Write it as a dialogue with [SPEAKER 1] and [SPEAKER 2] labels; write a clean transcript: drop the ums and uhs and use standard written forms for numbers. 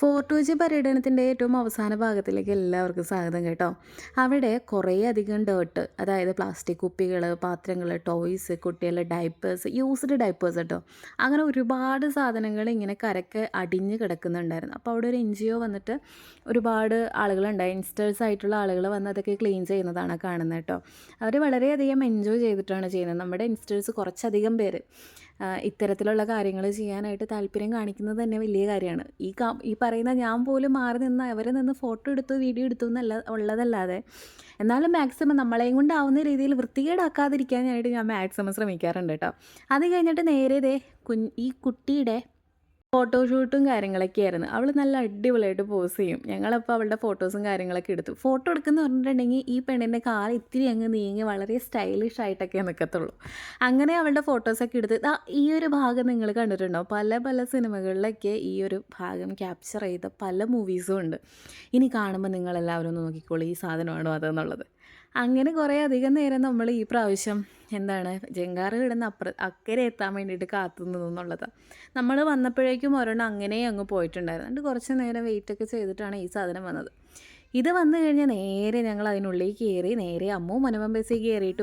[SPEAKER 1] Fort Kochi പര്യടനത്തിൻ്റെ ഏറ്റവും അവസാന ഭാഗത്തിലേക്ക് എല്ലാവർക്കും സ്വാഗതം കേട്ടോ. അവിടെ കുറേ അധികം ഡേർട്ട്, അതായത് പ്ലാസ്റ്റിക് കുപ്പികൾ, പാത്രങ്ങൾ, ടോയ്സ്, കുട്ടികളുടെ ഡൈപ്പേഴ്സ്, യൂസ്ഡ് ഡൈപ്പേഴ്സ് കേട്ടോ, അങ്ങനെ ഒരുപാട് സാധനങ്ങൾ ഇങ്ങനെ കരക്ക് അടിഞ്ഞ് കിടക്കുന്നുണ്ടായിരുന്നു. അപ്പോൾ അവിടെ ഒരു NGO വന്നിട്ട് ഒരുപാട് ആളുകളുണ്ടായി, യങ്സ്റ്റേഴ്സ് ആയിട്ടുള്ള ആളുകൾ വന്ന് അതൊക്കെ ക്ലീൻ ചെയ്യുന്നതാണ് കാണുന്നത് കേട്ടോ. അവർ വളരെയധികം എൻജോയ് ചെയ്തിട്ടാണ് ചെയ്യുന്നത്. നമ്മുടെ യങ്സ്റ്റേഴ്സ് കുറച്ചധികം പേര് ഇത്തരത്തിലുള്ള കാര്യങ്ങൾ ചെയ്യാനായിട്ട് താല്പര്യം കാണിക്കുന്നത് തന്നെ വലിയ കാര്യമാണ്. ഈ പറയുന്ന ഞാൻ പോലും മാറി നിന്ന് അവരെ നിന്ന് ഫോട്ടോ എടുത്തു, വീഡിയോ എടുത്തു എന്നല്ല ഉള്ളതല്ലാതെ, എന്നാലും മാക്സിമം നമ്മളെയും കൊണ്ടാവുന്ന രീതിയിൽ വൃത്തികേടാക്കാതിരിക്കാനായിട്ട് ഞാൻ മാക്സിമം ശ്രമിക്കാറുണ്ട് കേട്ടോ. അത് കഴിഞ്ഞിട്ട് നേരെ ഈ കുട്ടിയുടെ ഫോട്ടോഷൂട്ടും കാര്യങ്ങളൊക്കെ ആയിരുന്നു. അവൾ നല്ല അടിപൊളിയായിട്ട് പോസ് ചെയ്യും. ഞങ്ങളപ്പോൾ അവളുടെ ഫോട്ടോസും കാര്യങ്ങളൊക്കെ എടുത്തു. ഫോട്ടോ എടുക്കുന്ന പറഞ്ഞിട്ടുണ്ടെങ്കിൽ ഈ പെണ്ണിൻ്റെ കാല് ഇത്തിരി അങ്ങ് നീങ്ങി വളരെ സ്റ്റൈലിഷ് ആയിട്ടൊക്കെ നിൽക്കത്തുള്ളൂ. അങ്ങനെ അവളുടെ ഫോട്ടോസൊക്കെ എടുത്ത് ഈ ഒരു ഭാഗം നിങ്ങൾ കണ്ടിട്ടുണ്ടോ? പല പല സിനിമകളിലൊക്കെ ഈ ഒരു ഭാഗം ക്യാപ്ചർ ചെയ്ത പല മൂവീസും ഉണ്ട്. ഇനി കാണുമ്പോൾ നിങ്ങളെല്ലാവരും ഒന്ന് നോക്കിക്കോളൂ, ഈ സാധനമാണോ അതെന്നുള്ളത്. അങ്ങനെ കുറേ അധികം നേരം നമ്മൾ ഈ പ്രാവശ്യം ജങ്കാറ് കിടന്ന് അക്കരെ എത്താൻ വേണ്ടിയിട്ട് കാത്തുനിന്നുള്ളതാണ്. നമ്മൾ വന്നപ്പോഴേക്കും ഒരെണ്ണം അങ്ങനെ അങ്ങ് പോയിട്ടുണ്ടായിരുന്നു. എന്നിട്ട് കുറച്ച് നേരം വെയിറ്റൊക്കെ ചെയ്തിട്ടാണ് ഈ സാധനം വന്നത്. ഇത് വന്നു കഴിഞ്ഞാൽ നേരെ ഞങ്ങൾ അതിനുള്ളിൽ കയറി നേരെ അമ്മു മനോമം ബസ്സിൽ കയറിയിട്ട്